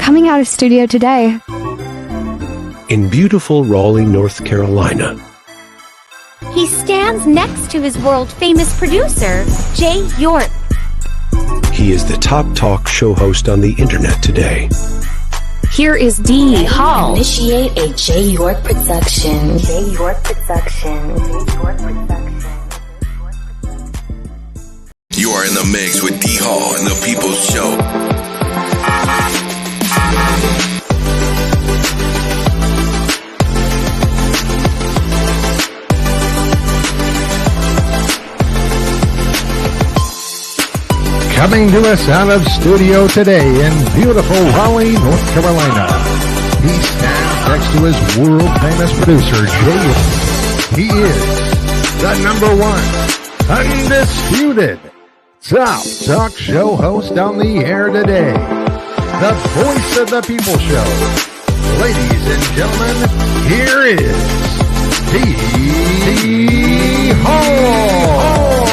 coming out of studio today. In beautiful Raleigh, North Carolina. He stands next to his world-famous producer, Jay York. He is the top talk show host on the internet today. Here is Dee Hall. Initiate a Jay York production. Jay York production. Jay York production. You are in the mix with Dee Hall and the People's Show. Coming to us out of studio today in beautiful Raleigh, North Carolina. He stands next to his world-famous producer, Jay York. He is the number one, undisputed, top talk show host on the air today. The voice of the People Show. Ladies and gentlemen, here is Dee Hall.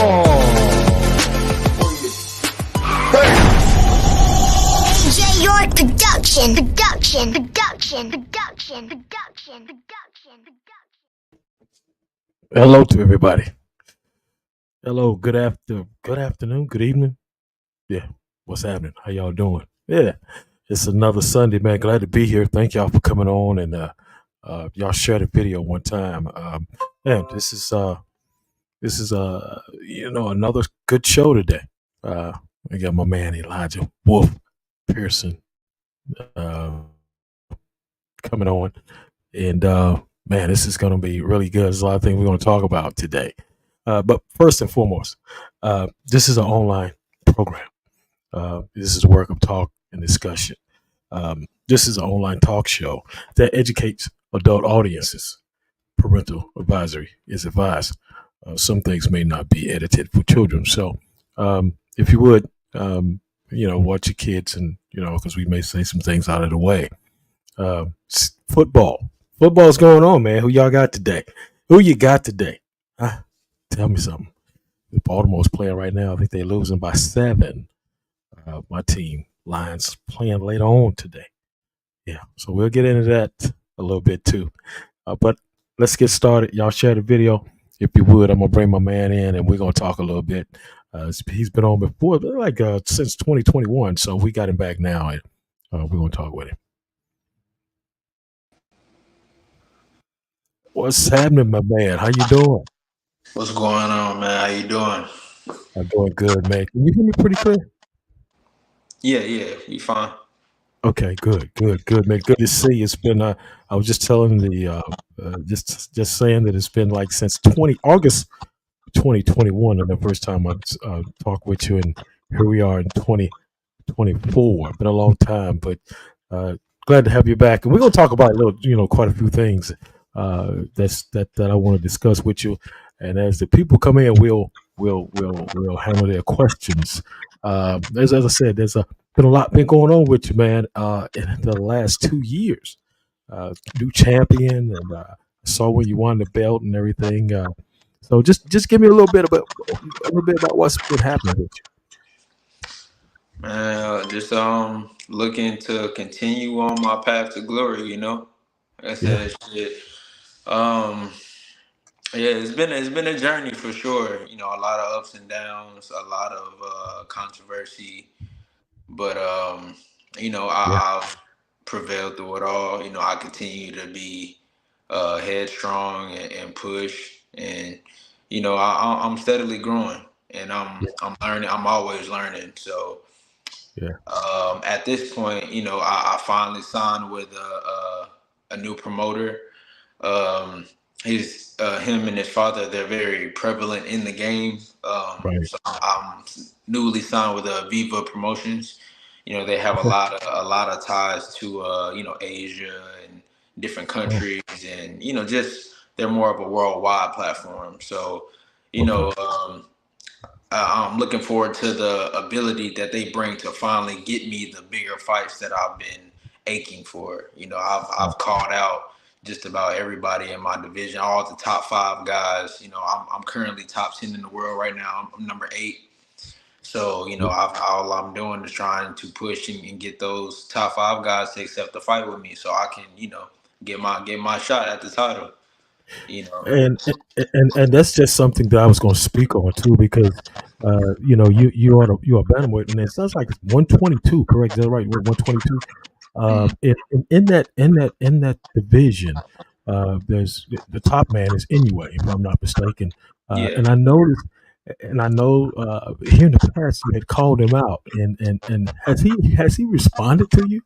Jay York production. Hello to everybody. Hello, good afternoon, good evening. Yeah, what's happening? How y'all doing? Yeah, it's another Sunday, man. Glad to be here. Thank y'all for coming on and y'all shared a video one time. Man, this is another good show today. I got my man Elijah Wolf Pearson coming on, and man, this is going to be really good. There's a lot of things we're going to talk about today. But first and foremost, this is an online program. This is a work of talk and discussion. This is an online talk show that educates adult audiences. Parental advisory is advised. Some things may not be edited for children. So if you would, watch your kids and, because we may say some things out of the way. Football's going on, man. Who y'all got today? Who you got today? Tell me something. Baltimore's playing right now. I think they're losing by 7. My team, Lions, playing later on today. Yeah, so we'll get into that a little bit too. But let's get started. Y'all share the video. If you would, I'm going to bring my man in and we're going to talk a little bit. He's been on before, since 2021. So we got him back now and we're going to talk with him. What's happening, my man? How you doing? What's going on, man? How you doing? I'm doing good, man. Can you hear me pretty clear? Yeah, you fine. Okay, good, man. Good to see you. It's been, I was just telling just saying that it's been like since August 2021, and the first time I talked with you, and here we are in 2024. Been a long time, but glad to have you back. And we're gonna talk about quite a few things that I want to discuss with you. And as the people come in, we'll handle their questions. As I said, there's been a lot been going on with you, man, in the last 2 years. New champion, and I saw when you won the belt and everything. So just give me a little bit about what's been happening with you. Man, just looking to continue on my path to glory. Like I said, shit. Yeah, it's been a journey for sure. A lot of ups and downs, a lot of controversy, but I've prevailed through it all. I continue to be headstrong and push, and I'm steadily growing, and I'm learning. I'm always learning. So at this point, I finally signed with a new promoter. Him and his father, they're very prevalent in the game. So I'm newly signed with Viva Promotions. They have a lot of ties to Asia and different countries, and just they're more of a worldwide platform. So I'm looking forward to the ability that they bring to finally get me the bigger fights that I've been aching for. I've called out just about everybody in my division, all the top 5 guys. I'm currently top 10 in the world right now. I'm number 8. So, Yeah. all I'm doing is trying to push and get those top five guys to accept the fight with me, so I can, get my shot at the title. You know. And that's just something that I was going to speak on too, because you are bantamweight, and it sounds like it's 122, correct? Is that right? 122. Mhm. In that division, there's the top man is anyway, if I'm not mistaken. Yeah. And I noticed, and I know here in the past you had called him out, and has he responded to you?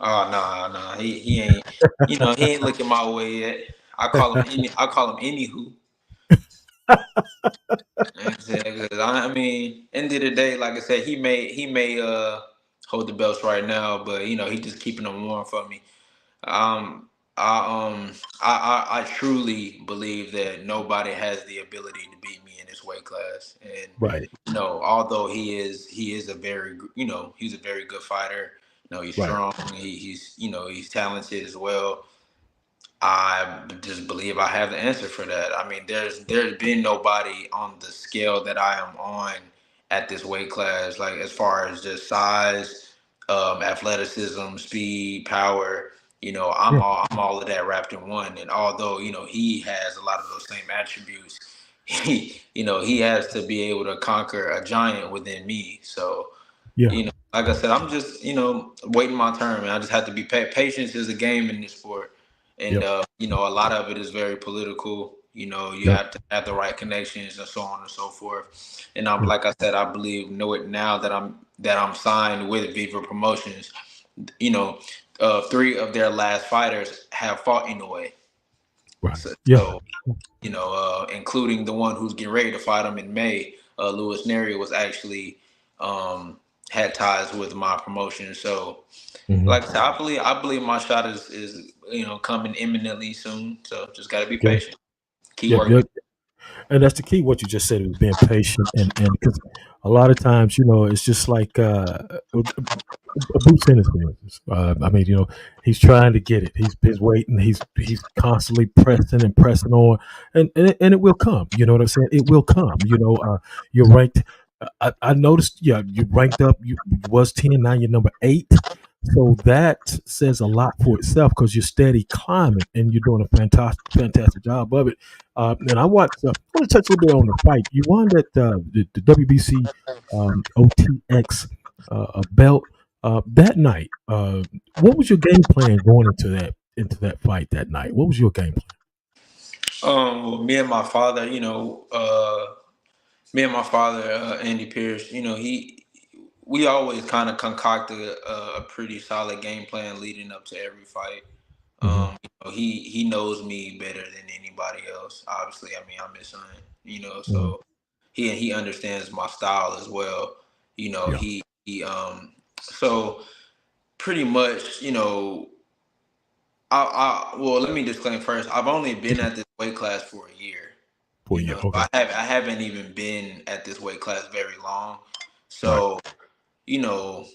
Oh no, no, he ain't. He ain't looking my way yet. I call him anywho. Because I mean, end of the day, like I said, he may hold the belts right now, but he just keeping them warm for me. Um, I truly believe that nobody has the ability to beat me in this weight class, and Right, although he is a very he's a very good fighter. He's right, strong. He's talented as well. I just believe I have the answer for that. I mean, there's been nobody on the scale that I am on at this weight class, like as far as just size, athleticism, speed, power. yeah, I'm all of that wrapped in one. And although he has a lot of those same attributes, he has to be able to conquer a giant within me. So yeah, like I said, I'm just, waiting my turn, man. I just have to be patience is a game in this sport. And, yep, a lot of it is very political. You yep, have to have the right connections and so on and so forth. And I'm, yep. like I said, I know it now that I'm signed with Viva Promotions. You know, three of their last fighters have fought in a way. Right, So, yeah, so including the one who's getting ready to fight him in May. Louis Neri was actually um, had ties with my promotion. So, hmm, like I said, I believe my shot is coming imminently soon. So just got to be yeah, patient. Keep yep, working. yep. And that's the key. What you just said was being patient, and because a lot of times, it's just like Boots Ennis, for instance. I mean, he's trying to get it. He's waiting. He's constantly pressing and pressing on, and it will come. You know what I'm saying? It will come. You're ranked. I noticed. Yeah, you ranked up. You was 10. Now you're number 8. So that says a lot for itself because you're steady climbing and you're doing a fantastic job of it. And I watched. I want to touch a little bit on the fight. You won that the WBC OTX belt that night. What was your game plan going into that fight that night? What was your game plan? Well, me and my father, Andy Pierce. We always kind of concocted a pretty solid game plan leading up to every fight. Hmm. He knows me better than anybody else. Obviously, I mean, I'm his son. Hmm. So he understands my style as well. Yeah. He so pretty much, well, let me disclaim first. I've only been Okay. at this weight class for a year. For you. Okay. I haven't even been at this weight class very long. Right. So, you know,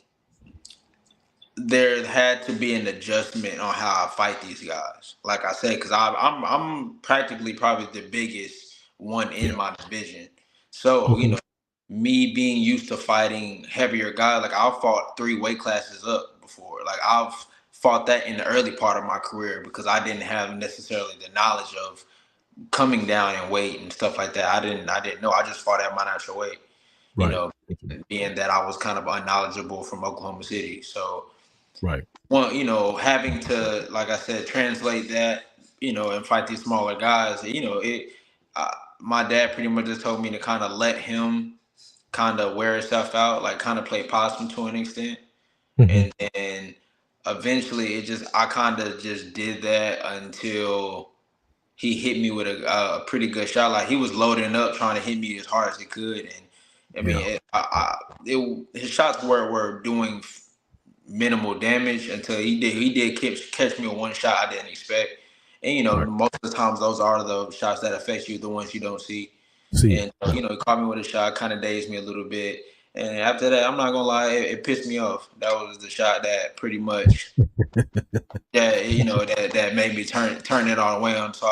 there had to be an adjustment on how I fight these guys. Like I said, because I'm practically probably the biggest one in Yeah. my division. So Okay. me being used to fighting heavier guys, like I've fought 3 weight classes up before. Like I've fought that in the early part of my career because I didn't have necessarily the knowledge of coming down in weight and stuff like that. I didn't know. I just fought at my natural weight. You Right. know, being that I was kind of unknowledgeable from Oklahoma City. So Right. well, having to, like I said, translate that, and fight these smaller guys, my dad pretty much just told me to kind of let him kind of wear himself out, like kind of play possum to an extent. Hmm. And then eventually I kind of just did that until he hit me with a pretty good shot. Like he was loading up, trying to hit me as hard as he could. And I mean, Yeah. his shots were doing minimal damage until he did catch me with one shot I didn't expect. And Right. most of the times those are the shots that affect you, the ones you don't see. See. And he caught me with a shot, kind of dazed me a little bit. And after that, I'm not gonna lie, it pissed me off. That was the shot that pretty much that made me turn it all the way on. So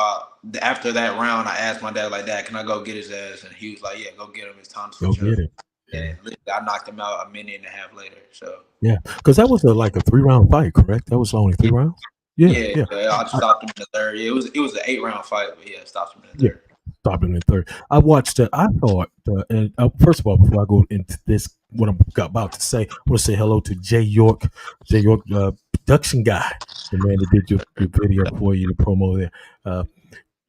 after that round, I asked my dad like, "Dad, can I go get his ass?" And he was like, "Yeah, go get him. It's time to Go switch up." get it. and literally I knocked him out a minute and a half later. So Yeah, because that was like a 3 round fight, correct? That was only 3 rounds. Yeah, yeah, yeah. yeah, I stopped him in the third. Yeah, it was an 8 round fight, but yeah, I stopped him in the Yeah, third. stopped in the third. I watched it. I thought, and first of all, before I go into this, what I'm about to say, I want to say hello to Jay York, production guy, the man that did your video for you, the promo there.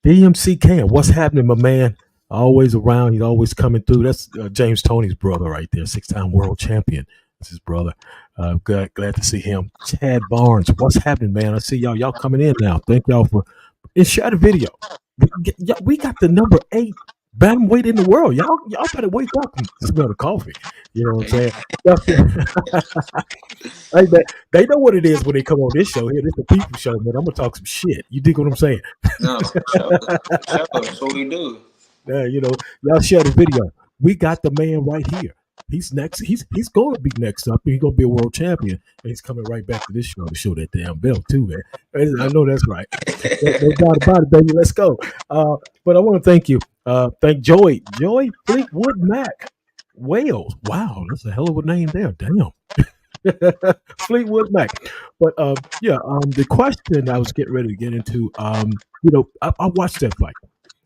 DMC Cam, what's happening, my man? Always around. He's always coming through. That's James Tony's brother right there, 6-time world champion. That's his brother. Glad to see him. Chad Barnes, what's happening, man? I see y'all coming in now. Thank y'all for and share the video. We got the number 8 bantamweight in the world. Y'all better wake up and smell the coffee. You know what I'm saying? Hey, they know what it is when they come on this show here. This is the people show, man. I'm gonna talk some shit. You dig what I'm saying? No, for sure. That's what we do. Y'all share the video. We got the man right here. He's next. He's going to be next up. He's going to be a world champion, and he's coming right back to this show to show that damn belt too, man. I know that's right. No doubt about it, baby. Let's go. But I want to thank you. Thank Joey Fleetwood Mac, Wales. Wow, that's a hell of a name there. Damn. Fleetwood Mac. But the question I was getting ready to get into, I watched that fight.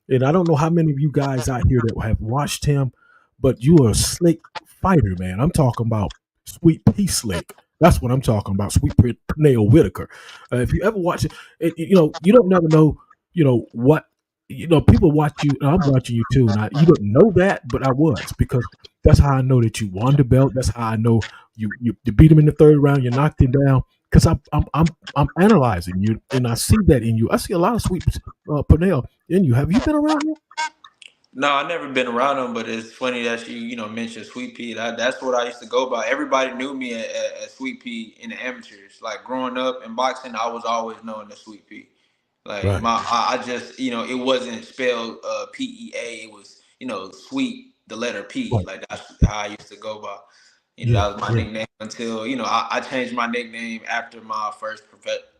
And I don't know how many of you guys out here that have watched him, but you are a slick fighter, man. I'm talking about Sweet Pea Slick. That's what I'm talking about, Sweet Pernell Whitaker. If you ever watch it, you don't never know, what, people watch you, and I'm watching you too, and you didn't know that, but I was, because that's how I know that you won the belt. That's how I know you beat him in the third round, you knocked him down, because I'm analyzing you, and I see that in you. I see a lot of Sweet Pernell in you. Have you been around him? No, I never been around him, but it's funny that you mentioned Sweet Pea. That's what I used to go by. Everybody knew me at Sweet Pea in the amateurs. Like growing up in boxing, I was always known as Sweet Pea. Like Right. I just it wasn't spelled PEA. It was sweet, the letter P. Right. Like that's how I used to go by. Yeah. That was my Yeah. nickname until I changed my nickname after my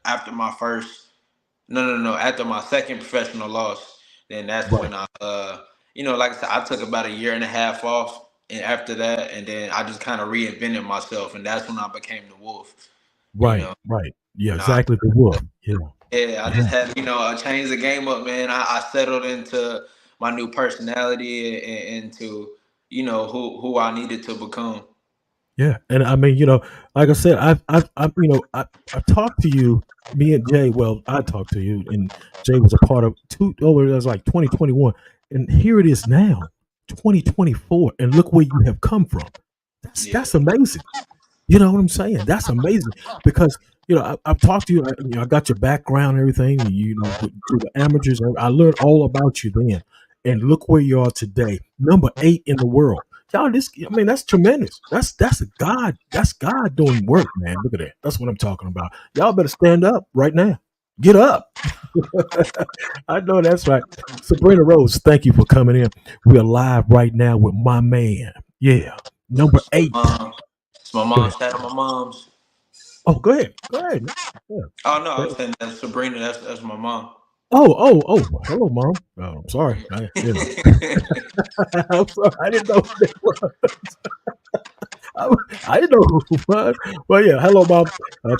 after my second professional loss. Then that's Right. when like I said, I took about a year and a half off, and after that, and then I just kind of reinvented myself, and that's when I became the Wolf. You Right. know, Right. Yeah. you know, I, Exactly. The wolf. Yeah. yeah, I Yeah. just had change the game up, man. I settled into my new personality and into who I needed to become. Yeah. And I mean, like I said, I've talked to you, me and Jay. Well, I talked to you, and Jay was a part of it was like 2021, and here it is now, 2024, and look where you have come from. Yeah. That's amazing. You know what I'm saying? That's amazing because I've talked to you. I got your background and everything. And, through the amateurs, I learned all about you then. And look where you are today, number 8 in the world. Y'all, that's tremendous. That's a God. That's God doing work, man. Look at that. That's what I'm talking about. Y'all better stand up right now. Get up. I know that's right. Sabrina Rose, thank you for coming in. We're live right now with my man. Yeah, number 8. It's my Go mom's ahead. side of my mom's. Oh, go ahead. Go ahead. Yeah. Oh no, I was saying that Sabrina. That's my mom. Oh. Hello, mom. Oh, I'm sorry. I'm sorry. I didn't know who that was. I didn't know who it was. Well, yeah. Hello, mom.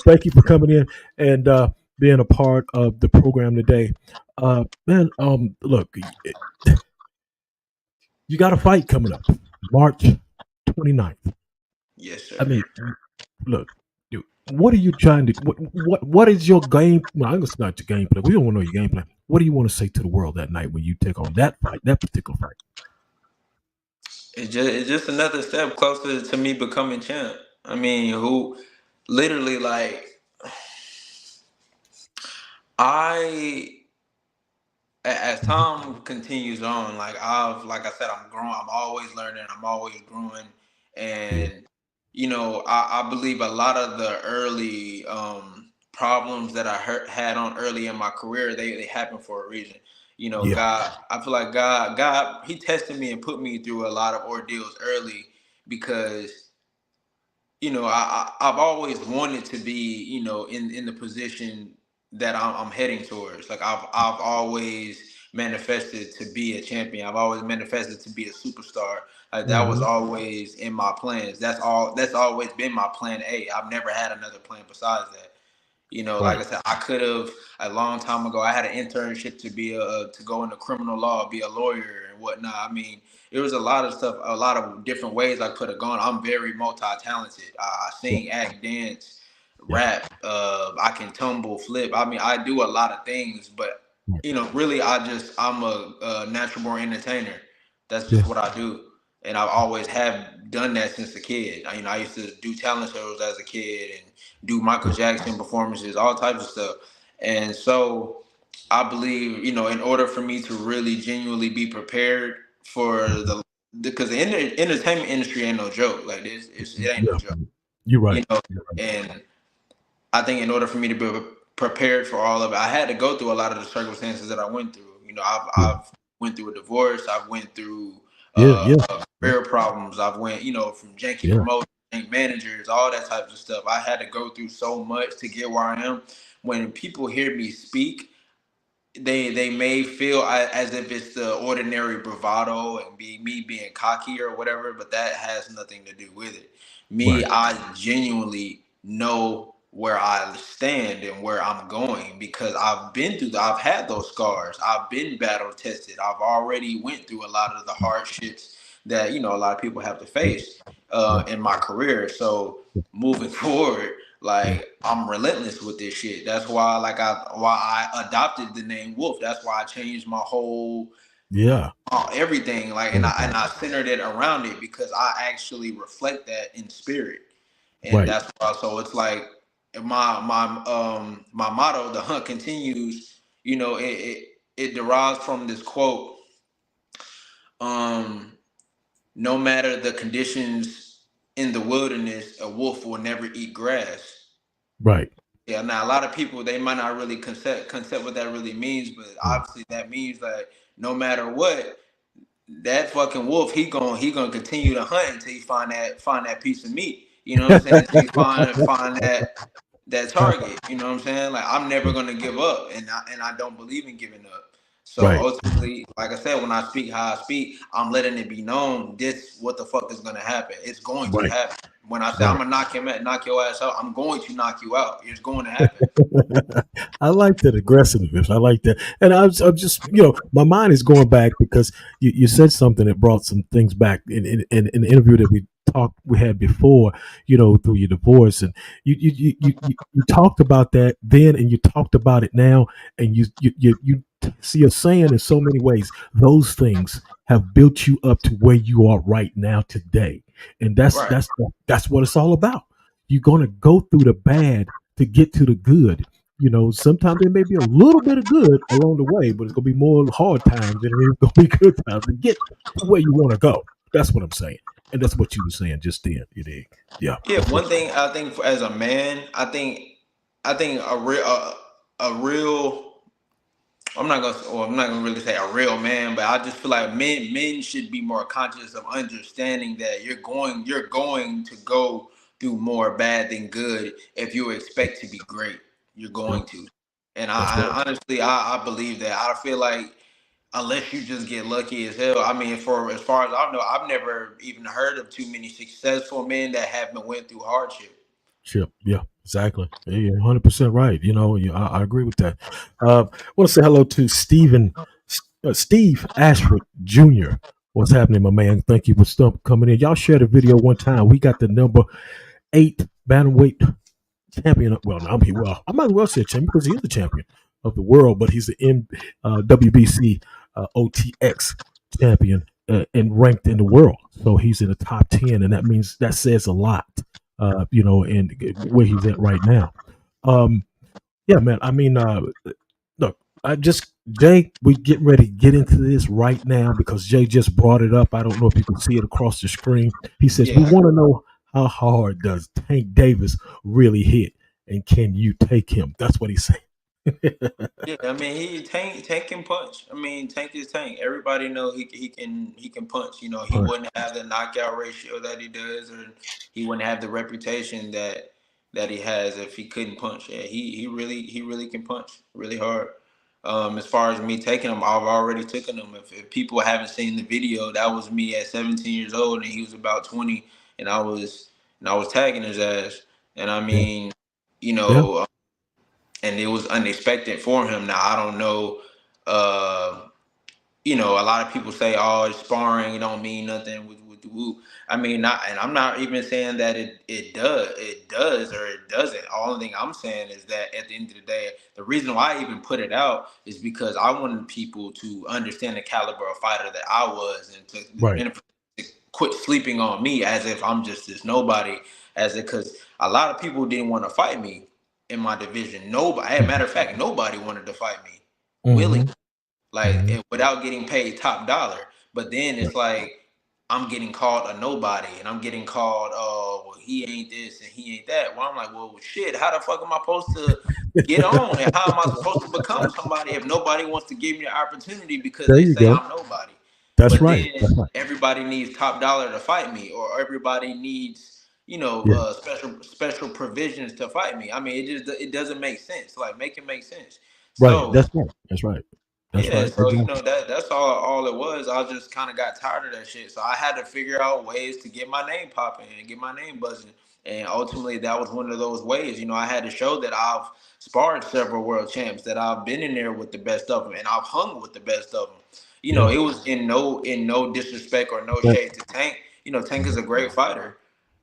Thank you for coming in and being a part of the program today. Man, look, you got a fight coming up, March 29th. Yes, I sir. mean, look, dude, what are you trying to? What is your game? Well, it's not your game plan. We don't want to know your game plan. What do you want to say to the world that night when you take on that fight, that particular fight? It's just another step closer to me becoming champ. I mean, who literally like I as time continues on, like I said, I'm growing. I'm always learning. I'm always growing, Yeah, and I believe a lot of the early problems that had on early in my career, they happen for a reason. yeah, God, I feel like God, He tested me and put me through a lot of ordeals early because I've always wanted to be, in the position that I'm heading towards. Like I've always manifested to be a champion. I've always manifested to be a superstar. That was always in my plans. That's all. That's always been my plan A. I've never had another plan besides that. You know, like Right. I said, I could have a long time ago. I had an internship to be to go into criminal law, be a lawyer and whatnot. I mean, there was a lot of stuff, a lot of different ways I could have gone. I'm very multi-talented. I Yeah. sing, act, dance, Yeah. rap. I can tumble, flip. I mean, I do a lot of things, but you know, really, I'm a natural born entertainer. That's Yeah. just what I do, and I've always have done that since a kid. You know, I used to do talent shows as a kid and do Michael Jackson performances, all types of stuff. And so I believe, you know, in order for me to really genuinely be prepared for because the entertainment industry ain't no joke. Like this, it ain't no Yeah. joke, You're you right. know. You're right. And I think in order for me to be prepared for all of it, I had to go through a lot of the circumstances that I went through. You know, Yeah. I've went through a divorce. I've went through Yeah. Yeah. Yeah. career problems. I've went, you know, from janky Yeah. promotions, jank managers, all that type of stuff. I had to go through so much to get where I am. When people hear me speak, they may feel as if it's the ordinary bravado and be me being cocky or whatever, but that has nothing to do with it. Me, Right. I genuinely know where I stand and where I'm going because I've been through I've had those scars. I've been battle tested. I've already went through a lot of the hardships that, you know, a lot of people have to face Yeah. in my career. So moving forward, Yeah. like I'm relentless with this shit. That's why why I adopted the name Wolf. That's why I changed my whole Yeah. everything. Like Everything. and I centered it around it because I actually reflect that in spirit. And Right. that's why so it's like my motto, the hunt continues, you know, it derives from this quote, um, no matter the conditions in the wilderness, a wolf will never eat grass. Right. Yeah, now a lot of people they might not really concept what that really means, but Mm. obviously that means that no matter what, that fucking wolf he gonna continue to hunt until he find that piece of meat. You know what I'm saying? Until he find that target. You know what I'm saying? Like I'm never gonna give up, and I don't believe in giving up. So Right. ultimately, like I said, when I speak how I speak, I'm letting it be known this what the fuck is gonna happen. It's going to Right. happen. When I say I'm Right. gonna knock your ass out, I'm going to knock you out. It's going to happen. I like that aggressiveness. I like that, and I'm just, my mind is going back because you said something that brought some things back in the interview that we had before, through your divorce, and you talked about that then, and you talked about it now, and you see you're saying in so many ways those things have built you up to where you are right now today, and that's Right. that's that's what it's all about. You're gonna go through the bad to get to the good. Sometimes there may be a little bit of good along the way, but it's gonna be more hard times than it is gonna be good times to get to where you want to go. That's what I'm saying, and that's what you were saying just then. You dig? Yeah, Yeah. that's what. One thing I think as a man, I think a real I'm not gonna really say a real man, but I just feel like men should be more conscious of understanding that you're going to go through more bad than good if you expect to be great. You're Yeah, going to. And that's right. I honestly I believe that. I feel like unless you just get lucky as hell. I mean, for as far as I know, I've never even heard of too many successful men that haven't went through hardship. Sure. Yeah, exactly. Yeah, you're 100% right. I agree with that. I want to say hello to Steve Ashford Jr. What's happening, my man? Thank you for coming in. Y'all shared a video one time. We got the number 8 bantamweight champion. Well, no, I might as well say champion because he's the champion of the world, but he's the WBC OTX champion and ranked in the world. So he's in the top 10, and that says a lot, and where he's at right now. Yeah, man. I mean, look, Jay, we getting ready to get into this right now because Jay just brought it up. I don't know if you can see it across the screen. He says, we Yeah. want to know how hard does Tank Davis really hit, and can you take him? That's what he's saying. Yeah, I mean Tank can punch. I mean Tank is Tank. Everybody know he can punch. You know he Right. wouldn't have the knockout ratio that he does, or he wouldn't have the reputation that he has if he couldn't punch. Yeah, he really can punch really hard. As far as me taking him, I've already taken him. If people haven't seen the video, that was me at 17 years old, and he was about 20, and I was tagging his ass. And I Yeah. mean, Yeah. and it was unexpected for him. Now I don't know. Uh, a lot of people say, "Oh, it's sparring. It don't mean nothing with the woo." I mean, not, and I'm not even saying that it does or it doesn't. All the thing I'm saying is that at the end of the day, the reason why I even put it out is because I wanted people to understand the caliber of fighter that I was, Right. and to quit sleeping on me as if I'm just this nobody, as if because a lot of people didn't want to fight me in my division. Nobody, as a matter of fact, nobody wanted to fight me Mm-hmm. willingly, like Mm-hmm. without getting paid top dollar. But then Right. it's like I'm getting called a nobody, and I'm getting called, oh, well, he ain't this and he ain't that. Well, I'm like, well, shit, how the fuck am I supposed to get on, and how am I supposed to become somebody if nobody wants to give me the opportunity because There they you say go. I'm nobody? That's But right. then That's right. everybody needs top dollar to fight me, or everybody needs, Yeah. special provisions to fight me. I mean, it doesn't make sense. Like, make it make sense. Right. So That's right. That's right. That's yeah, right. so Exactly. that's all it was. I just kind of got tired of that shit. So I had to figure out ways to get my name popping and get my name buzzing. And ultimately that was one of those ways. I had to show that I've sparred several world champs, that I've been in there with the best of them, and I've hung with the best of them. Yeah. It was in no disrespect or no Yeah. shade to Tank. Tank is a great fighter.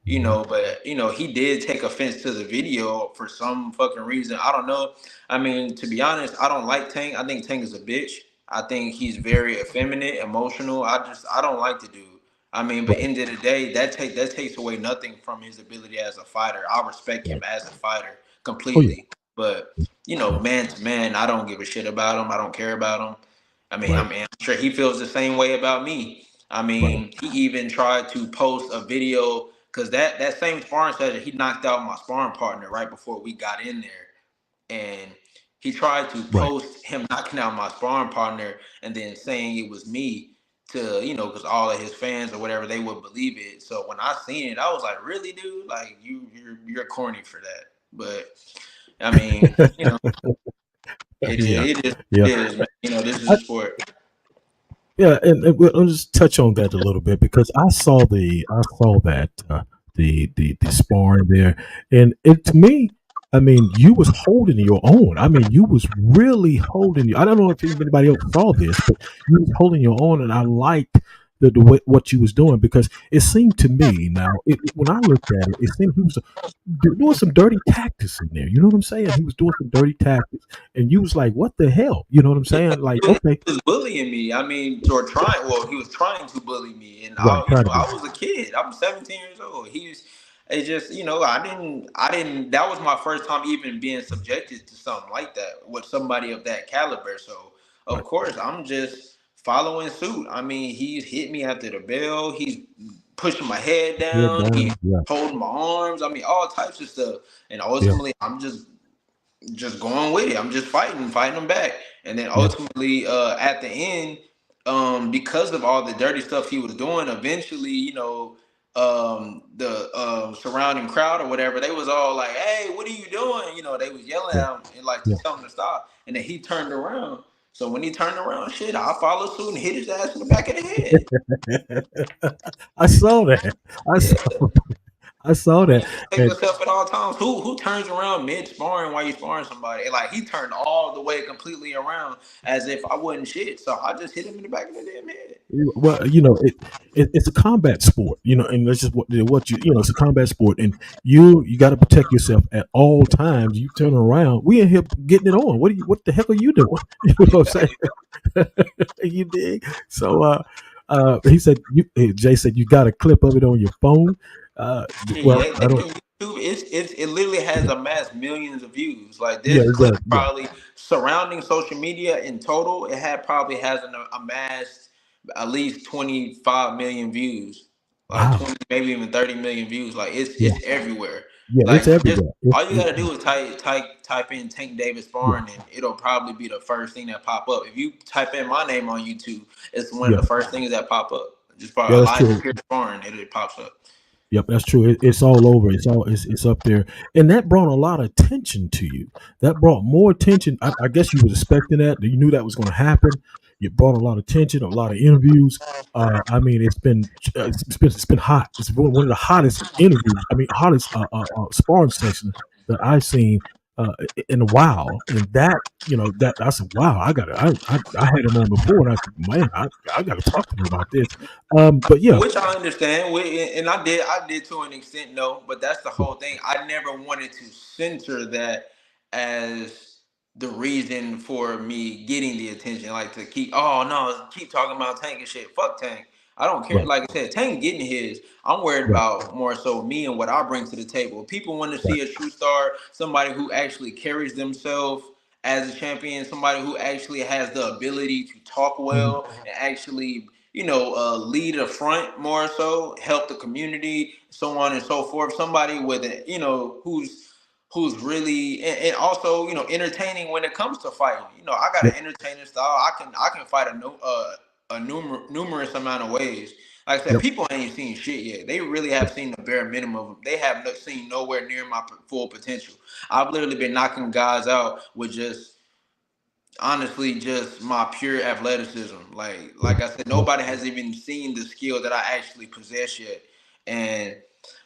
Mm-hmm. But he did take offense to the video for some fucking reason. I don't know. I mean, to be honest, I don't like Tank. I think Tank is a bitch. I think he's very effeminate, emotional. I don't like the dude. I mean, but Right. end of the day, that takes away nothing from his ability as a fighter. I respect him Right. as a fighter Oh yeah. completely. But Yeah. man to man, I don't give a shit about him. I don't care about him. Right. I'm sure he feels the same way about me. I Right. mean, he even tried to post a video because that same sparring session, he knocked out my sparring partner right before we got in there, and he tried to Right. post him knocking out my sparring partner and then saying it was me to, because all of his fans or whatever, they would believe it. So when I seen it, I was like, really, dude? Like, you're corny for that. But I mean, Yeah. it is Yeah. it is, man. This is I, a sport. yeah. And we'll just touch on that a little bit because I saw that the sparring there, and it to me. I mean, you was holding your own. I mean, you was really holding. I don't know if anybody else saw this, but you was holding your own, and I liked what you was doing because it seemed to me now. When I looked at it, it seemed he was doing some dirty tactics in there. You know what I'm saying? He was doing some dirty tactics, and you was like, "What the hell?" You know what I'm Yeah, saying? Like, he okay, was bullying me. I mean, or trying. Well, he was trying to bully me, and right, try to I be was a kid. I'm 17 years old. It just, I didn't. That was my first time even being subjected to something like that with somebody of that caliber. So of right. course, I'm just following suit. I mean, he's hit me after the bell. He's pushing my head Yeah, down. He's down. Yeah, holding my arms. I mean, all types of stuff. And yeah, ultimately, I'm just going with it. I'm just fighting them back. And then yeah, ultimately, at the end, because of all the dirty stuff he was doing, eventually, the surrounding crowd or whatever, they was all like, "Hey, what are you doing?" They was yelling yeah, at him and like to yeah. tell him to stop. And then he turned around. So when he turned around, shit, I followed suit and hit his ass in the back of the head. I saw that. I Yeah. saw. I saw that. Take And yourself at all times. Who turns around mid sparring while you sparring somebody? And, like, he turned all the way completely around as if I wasn't shit. So I just hit him in the back of the damn head. well, it's a combat sport, and that's just what it's a combat sport, and you got to protect yourself at all times. You turn around, we in here getting it on. What the heck are you doing? You know what I'm saying? You dig? So, he said, Jay said you got a clip of it on your phone. Well, Yeah, I take it don't. to YouTube. It literally has amassed millions of views. Like, Yeah, this it clip does. Yeah, probably surrounding social media in total, it had probably has amassed at least 25 million views, like wow. 20, maybe even 30 million views. Like, Yeah, it's everywhere. yeah, it's Like, just everywhere. all you gotta do is type in Tank Davis Yeah, Sparring, and it'll probably be the first thing that pop up. If you type in my name on YouTube, it's one of yeah, the first things that pop up. Just yeah. probably That's Elijah true. Pierce Sparring, it pops up. Yep, that's true. It's all over. It's up there, and that brought a lot of attention to you. That brought more attention. I guess you was expecting that. You knew that was going to happen. It brought a lot of attention, a lot of interviews. I mean, it's been hot. It's been one of the hottest interviews. I mean, hottest sparring sessions that I've seen in a while. And that, that I said, wow, I had him on before, and I said, man, I got to talk to him about this. But yeah, Which I understand, and I did to an extent, no, but that's the whole thing. I never wanted to censor that as the reason for me getting the attention, like to keep, oh no, keep talking about Tank and shit. Fuck Tank. I don't care. right, Like I said, Tank getting his. I'm worried right, about more so me and what I bring to the table. People want to see a true star, somebody who actually carries themselves as a champion, somebody who actually has the ability to talk right. well and actually lead a front more so, help the community, so on and so forth. Somebody with it, who's really and also entertaining when it comes to fighting. I got Yep, an entertaining style. I can fight numerous amount of ways. Like I said, yep, people ain't seen shit yet. They really have seen the bare minimum. They have seen nowhere near my full potential. I've literally been knocking guys out with just honestly just my pure athleticism. Like I said, yep, nobody has even seen the skill that I actually possess yet. And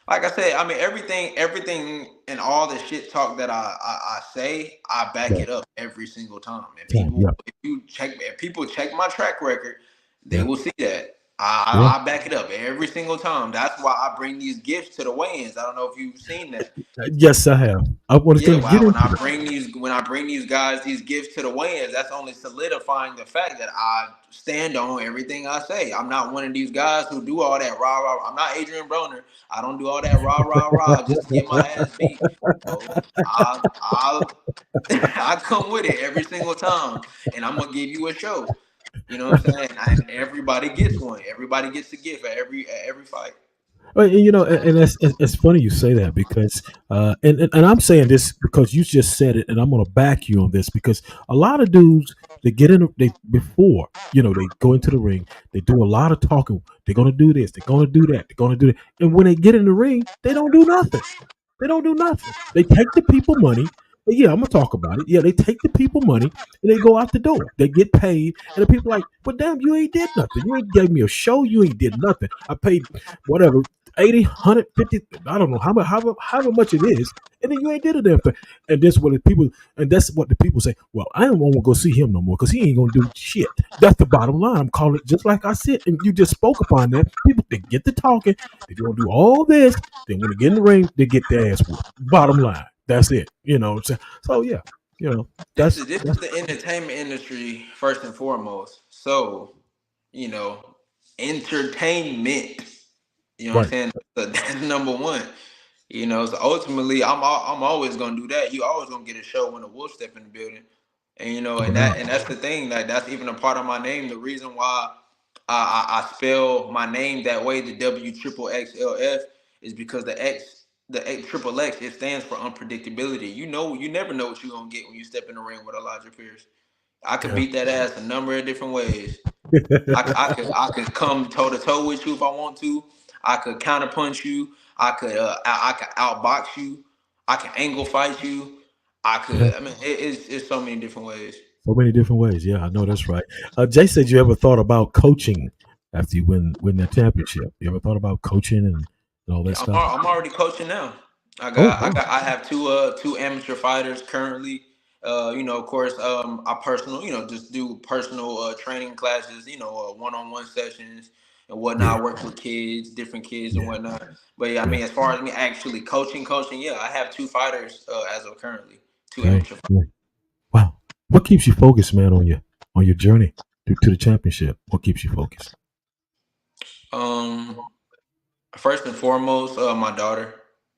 like I said, I mean everything and all the shit talk that I say, I back yep, it up every single time. And yep, if people check my track record, they yep, will see that. yeah. I back it up every single time. That's why I bring these gifts to the weigh-ins. I don't know if you've seen that. Yes, I have. I was Yeah, going to get wow. When into I it. bring these guys these gifts to the weigh-ins, that's only solidifying the fact that I stand on everything I say. I'm not one of these guys who do all that rah rah. I'm not Adrian Broner. I don't do all that rah rah rah just to get my ass beat. I I come with it every single time, and I'm gonna give you a show. You know what I'm saying? And everybody gets one. Everybody gets a gift at every fight. Well, and it's funny you say that because, and I'm saying this because you just said it, and I'm going to back you on this because a lot of dudes they get in, they before they go into the ring, they do a lot of talking. They're going to do this, they're going to do that, they're going to do that, and when they get in the ring, they don't do nothing. They don't do nothing. They take the people money. Yeah, I'm gonna talk about it. Yeah, they take the people money and they go out the door. They get paid, and the people like, but damn, you ain't did nothing. You ain't gave me a show. You ain't did nothing. I paid whatever 80, 150, I don't know however much it is, and then you ain't did a damn thing. And that's what the people say. Well, I don't want to go see him no more because he ain't gonna do shit. That's the bottom line. I'm calling it just like I said, and you just spoke upon that. People they get to talking, they're gonna do all this. Then when they get in the ring, they get their ass whooped. Bottom line, that's it. You know what I'm saying? So yeah, you know This that's is this is that's the entertainment industry first and foremost. So, you know, entertainment. You know what I'm right. saying? That's number one. So ultimately, I'm always gonna do that. You always gonna get a show when a wolf step in the building, and No doubt. that's the thing. Like that's even a part of my name. The reason why I spell my name that way, the W triple XLF, is because the triple X, it stands for unpredictability. You never know what you're gonna get when you step in the ring with Elijah Pierce. I could Yeah. beat that ass a number of different ways. I could come toe to toe with you if I want to. I could counterpunch you. I could outbox you. I can angle fight you. I Yeah. could. I mean, it's so many different ways. So many different ways. Yeah, I know that's right. Jay said you ever thought about coaching after you win that championship. You ever thought about coaching and all that Yeah, stuff? I'm already coaching now. I Oh, got I wow. got I have two amateur fighters currently. Of course, I personal, just do personal training classes, one-on-one sessions and whatnot. Yeah, I work with kids, different kids and yeah, whatnot. But yeah, I yeah. mean, as far as me actually coaching, yeah, I have two fighters as of currently, two Right, amateur right. Wow. What keeps you focused, man, on your journey to the championship? What keeps you focused? fighters. First and foremost, my daughter.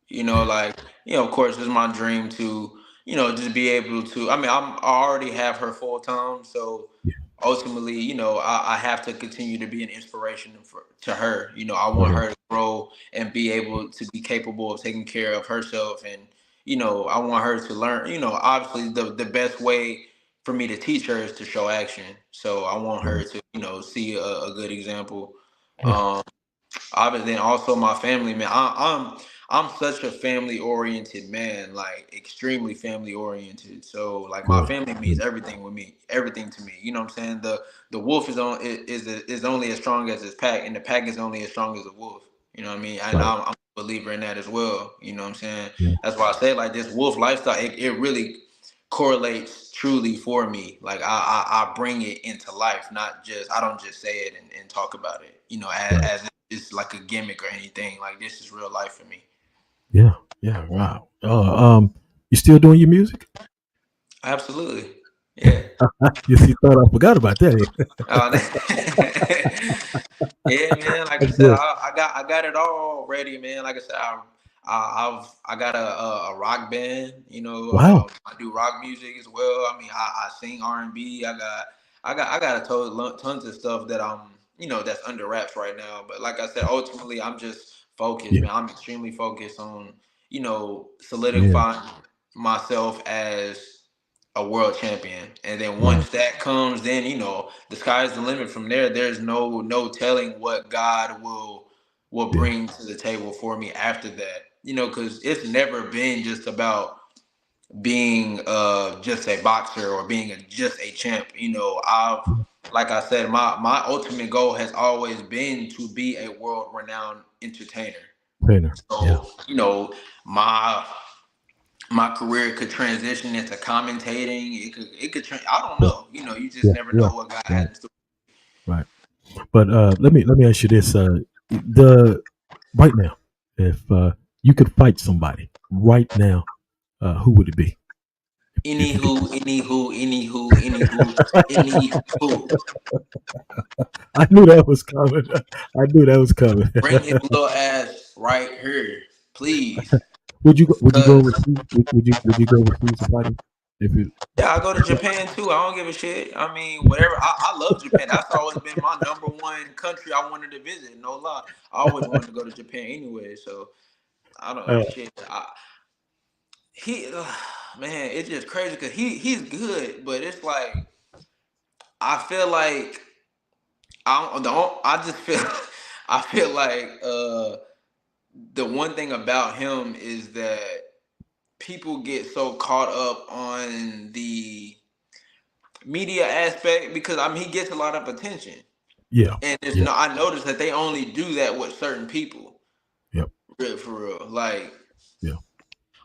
Yeah, Like of course, it's my dream to just be able to. I mean, I already have her full time, so yeah. ultimately, I have to continue to be an inspiration to her. I No want doubt. her to grow and be able to be capable of taking care of herself, and I want her to learn. Obviously, the best way for me to teach her is to show action. So I want Yeah, her to see a good example. yeah, Um, Obviously, and also my family, man. I'm such a family oriented man, like extremely family oriented. So like my Good. family means Good. everything with me, everything to me. You know what I'm saying? The wolf is only as strong as his pack, and the pack is only as strong as the wolf. You know what I mean? And Right. I'm a believer in that as well. You know what I'm saying? Yeah. That's why I say like this wolf lifestyle. It really correlates truly for me. Like I bring it into life, not just I don't just say it and talk about it. You know, Right. as it's like a gimmick or anything. Like this is real life for me. Yeah. Yeah. Wow. You still doing your music? Absolutely. Yeah. You see, thought I forgot about that. Uh, yeah, man. Like I That's said, good. I got it all ready, man. Like I said, I got a rock band. You know, Wow. I do rock music as well. I mean, I sing R&B. I got a tons of stuff that I'm that's under wraps right now. But like I said, ultimately, I'm just focused, Yeah. man. I'm extremely focused on Yeah. solidifying myself as a world champion. And then Right. once that comes, then the sky's the limit from there. There's no telling what God will Yeah. bring to the table for me after that. Because it's never been just about being just a boxer or being just a champ. I've like I said, my ultimate goal has always been to be a world renowned entertainer. Trainer. Yeah. So, my my career could transition into commentating. I don't Yeah. know. You just Yeah. never Yeah. know what God Right. has in store. Right. But let me ask you this: the right now, if you could fight somebody right now, who would it be? If you could, Anywho. I knew that was coming. I knew that was coming. Bring his little ass right here, please. Would you go? Would you go Cause overseas? Would you go overseas to fight him? If it, yeah, I go to Japan too. I don't give a shit. I mean, whatever. I love Japan. That's always been my number one country I wanted to visit. No lie. I always wanted to go to Japan anyway. So I don't uh, shit. He man, it's just crazy because he's good, but it's like I feel like I just feel I feel like the one thing about him is that people get so caught up on the media aspect because I mean he gets a lot of attention, yeah. and Yeah. I noticed that they only do that with certain people, Yep. real for real. Like Yeah.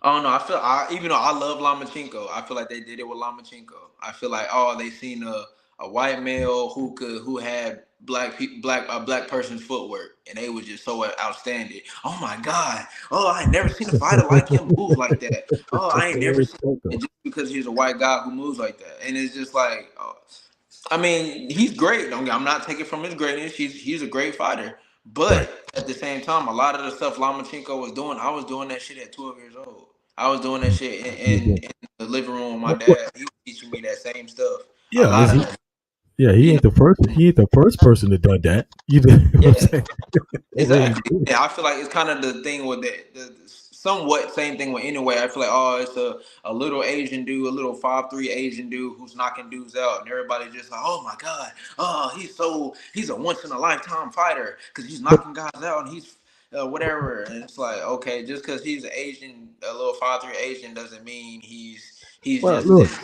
I don't know. Even though I love Lomachenko, I feel like they did it with Lomachenko. I feel like they seen a white male who had a black person's footwork, and they was just so outstanding. Oh my god! Oh, I ain't never seen a fighter like him move like that. Oh, I ain't never seen. And just because he's a white guy who moves like that, and it's just like, I mean, he's great. I'm not taking from his greatness. He's a great fighter. Right. But at the same time, a lot of the stuff Lomachenko was doing, I was doing that shit at 12 years old. I was doing that shit in the living room with my What? dad. He was teaching me that same stuff. A Yeah. lot of it, Yeah. He you know. ain't the first. He ain't the first person that done that. You know what I'm Yeah, saying? exactly. Yeah, I feel like it's kind of the thing with the somewhat same thing with anyway. I feel like it's a little Asian dude, a little 5'3" Asian dude who's knocking dudes out, and everybody just like, oh my god, he's a once in a lifetime fighter because he's But knocking guys out and he's whatever. And it's like okay, just because he's Asian, a little 5'3" Asian doesn't mean he's well, just look. this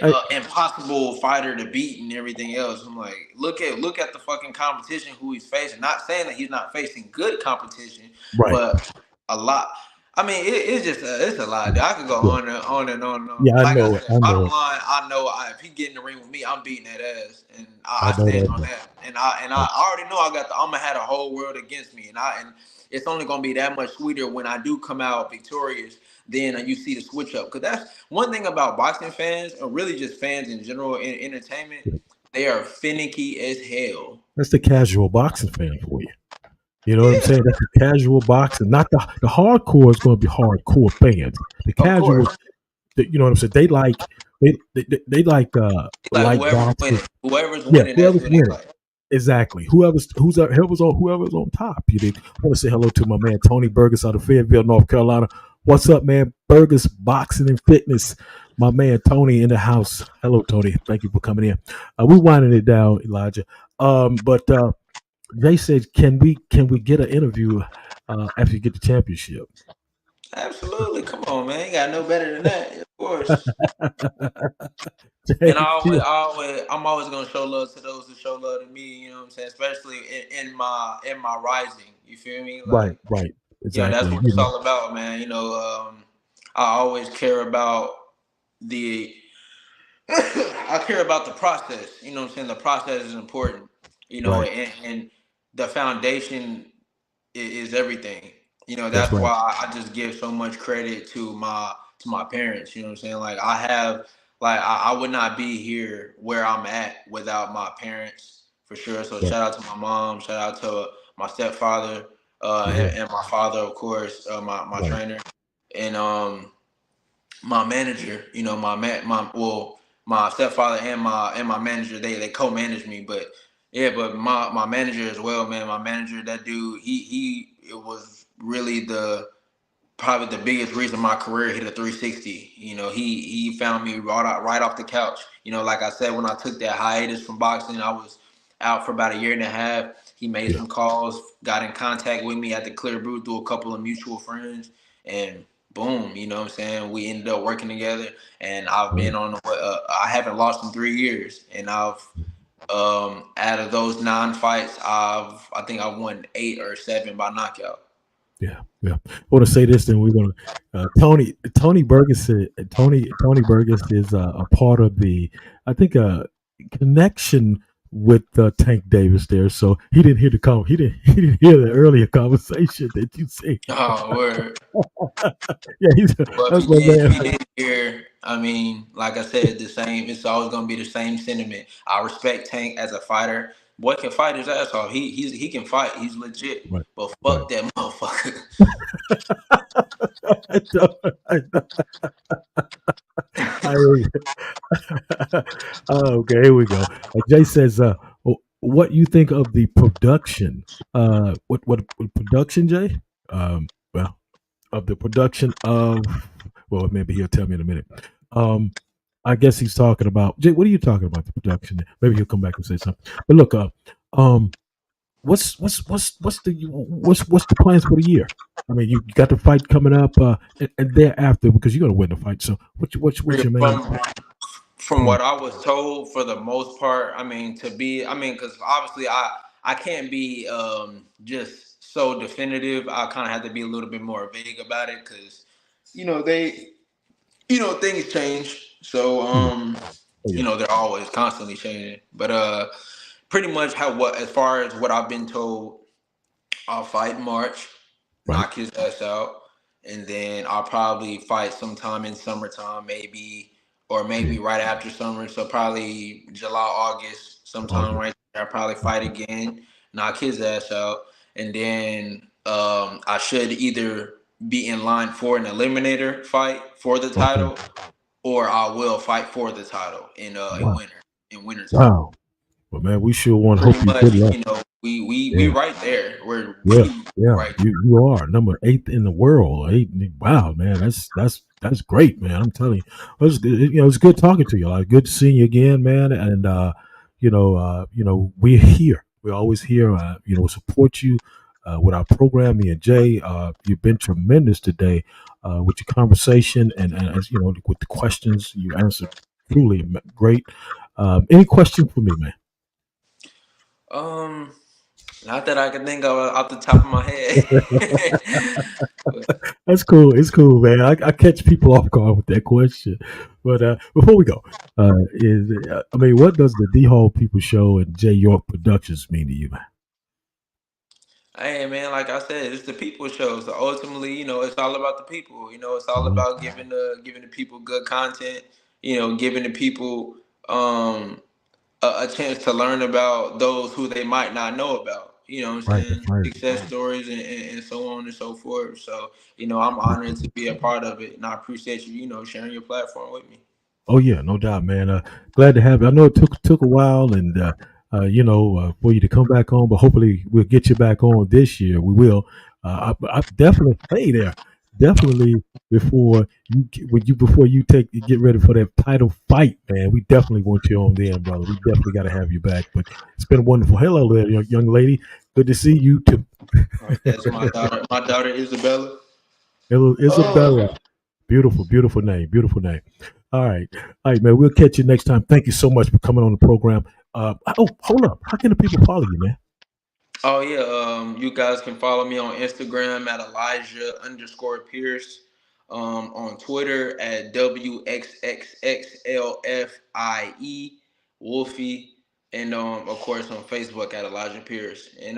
I, impossible fighter to beat and everything else. I'm like, look at the fucking competition who he's facing. Not saying that he's not facing good competition, right. but a lot. I mean, it's just it's a lot. I could go Yeah. on and on and on and on. Yeah. I Like I know it. said, I know bottom it. line, I know if he get in the ring with me, I'm beating that ass, and I I know stand that. on that. And I already know I'm gonna have the whole world against me, and it's only gonna be that much sweeter when I do come out victorious. Then you see the switch up because that's one thing about boxing fans, or really just fans in general in entertainment. They are finicky as hell. That's the casual boxing fan for you. You know what I'm Yeah, saying? That's the casual boxing. Not the hardcore is going to be hardcore fans. The of casual, course. you know what I'm saying? They like Like light boxing. whoever's Yeah, winning, that's whoever's who they winning. like. Exactly. Whoever's on top. I want to say hello to my man Tony Burgess out of Fayetteville, North Carolina. What's up, man? Burgess Boxing and Fitness. My man Tony in the house. Hello, Tony. Thank you for coming in. We winding it down, Elijah. But Jay said, "Can we get an interview after you get the championship?" Absolutely. Come on, man. You got no better than that. Of course. Jay, And I'm always gonna show love to those who show love to me. You know what I'm saying? Especially in my rising. You feel me? right, Like, right, that's exactly. what it's all about, man. I always care about the I care about the process. You know what I'm saying? The process is important. Right. And the foundation is everything. That's That's right. why I just give so much credit to my parents. You know what I'm saying? Like I would not be here where I'm at without my parents for sure. So Right. shout out to my mom, shout out to my stepfather, Yeah. and my father, of course, my Right. trainer, and my manager. My stepfather and my manager, they co-manage me, but yeah, but my manager as well, man. My manager, that dude, he it was really the probably the biggest reason my career hit a 360. He found me right off the couch. Like I said, when I took that hiatus from boxing, I was out for about a year and a half. He made Yeah. some calls, got in contact with me at the Clear Brew through a couple of mutual friends, and boom, you know what I'm saying? We ended up working together, and I've Right. been I haven't lost in 3 years, and I've out of those 9 fights, I think I won 8 or 7 by knockout. Yeah. Yeah. I want to say this, then we're gonna. Tony Burgess. Tony Burgess is a part of the. I think connection with Tank Davis there. So he didn't hear the he didn't hear the earlier conversation that you said. Oh, word. Yeah, he's Well, that's my if man. he did hear, I mean, like I said, the same. It's always gonna be the same sentiment. I respect Tank as a fighter. Boy can fight his ass off. He can fight. He's legit. Right. But Right. fuck that motherfucker. I know. I okay, here we go. Jay says, "What you think of the production? What production, Jay? Well, of the production of well, maybe he'll tell me in a minute. Um, I guess he's talking about Jay. What are you talking about the production? Maybe he'll come back and say something. But look, um, what's the plans for the year? I mean, you got the fight coming up, and thereafter because you're gonna win the fight. So, what's your main? From what I was told, for the most part, because obviously I can't be just so definitive. I kind of have to be a little bit more vague about it because they things change. So Yeah. Oh yeah. they're always constantly changing. But pretty much as far as what I've been told, I'll fight in March, Right. knock his ass out, and then I'll probably fight sometime in summertime, maybe, or Yeah. maybe right after summer. So probably July, August, sometime August. right there. I'll probably fight again, knock his ass out, and then I should either be in line for an eliminator fight for the Okay. title, or I will fight for the title Wow. in wintertime. Wow. Well, man, we sure want to hope Pretty you much, good luck. we Yeah. right there. We're Yeah. we Yeah. right You are number 8 in the world. Eight. Wow, man. That's great, man. I'm telling you, it's good talking to you. Like, good seeing you again, man. And we're here. We're always here. Support you with our program. Me and Jay. You've been tremendous today with your conversation and as with the questions you answered. Truly great. Any question for me, man? Um, Not that I can think of off the top of my head. That's cool. It's cool, man. I catch people off guard with that question. But before we go, what does the D Hall People Show and J York Productions mean to you, man? Hey man, like I said, it's the people show. So ultimately, it's all about the people. It's all Mhm. about giving the people good content. Giving the people um a chance to learn about those who they might not know about. You know what I'm Right, saying? that's right. Success stories and so on and so forth. So, I'm honored to be a part of it, and I appreciate you, sharing your platform with me. Oh yeah, no doubt, man. Glad to have you. I know it took a while, and for you to come back on, but hopefully we'll get you back on this year. We will. I definitely. Hey there, definitely before you get ready for that title fight, man. We definitely want you on there, brother. We definitely got to have you back. But it's been wonderful. Hello there, young lady. Good to see you too. That's my daughter. My daughter Isabella. Hello, Isabella. Beautiful, beautiful name. Beautiful name. All right, man. We'll catch you next time. Thank you so much for coming on the program. Hold up. How can the people follow you, man? Oh yeah, you guys can follow me on Instagram at Elijah_Pierce, on Twitter at WXXXLFIE Wolfie, and of course on Facebook at Elijah Pierce. And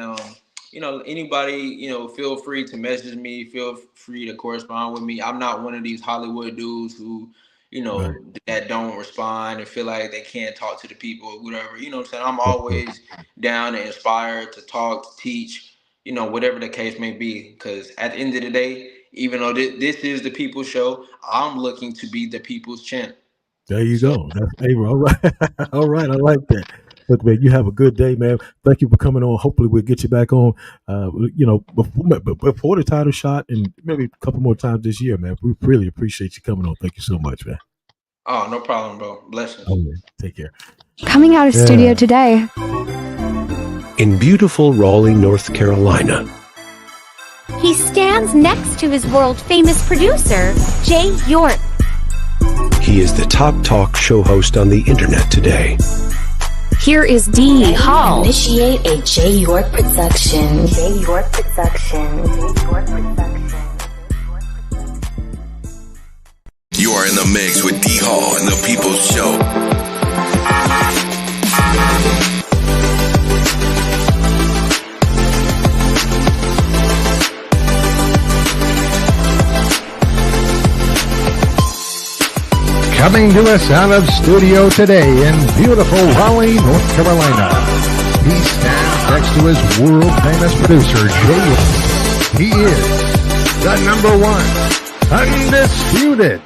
anybody, feel free to message me, feel free to correspond with me. I'm not one of these Hollywood dudes who Right. that don't respond and feel like they can't talk to the people or whatever. You know what I'm saying? I'm always down and inspired to talk, to teach, whatever the case may be. Because at the end of the day, even though this is the people's show, I'm looking to be the people's champ. There you go. That's Ava. All right. All right. I like that. Look, man, you have a good day, man. Thank you for coming on. Hopefully we'll get you back on, before the title shot and maybe a couple more times this year, man. We really appreciate you coming on. Thank you so much, man. Oh, no problem, bro. Blessings. Oh, man. Take care. Coming out of studio today. In beautiful Raleigh, North Carolina, He stands next to his world-famous producer, Jay York. he is the top talk show host on the internet today. Here is D. Hall. Initiate a J. York production. J. York production. J. York production. You are in the mix with D Hall and the People's Show. Coming to us out of studio today in beautiful Raleigh, North Carolina. He stands next to his world-famous producer, Jay York. He is the #1 undisputed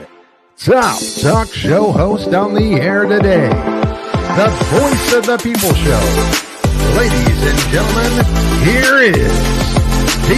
top talk show host on the air today. The voice of the people show. Ladies and gentlemen, here is D.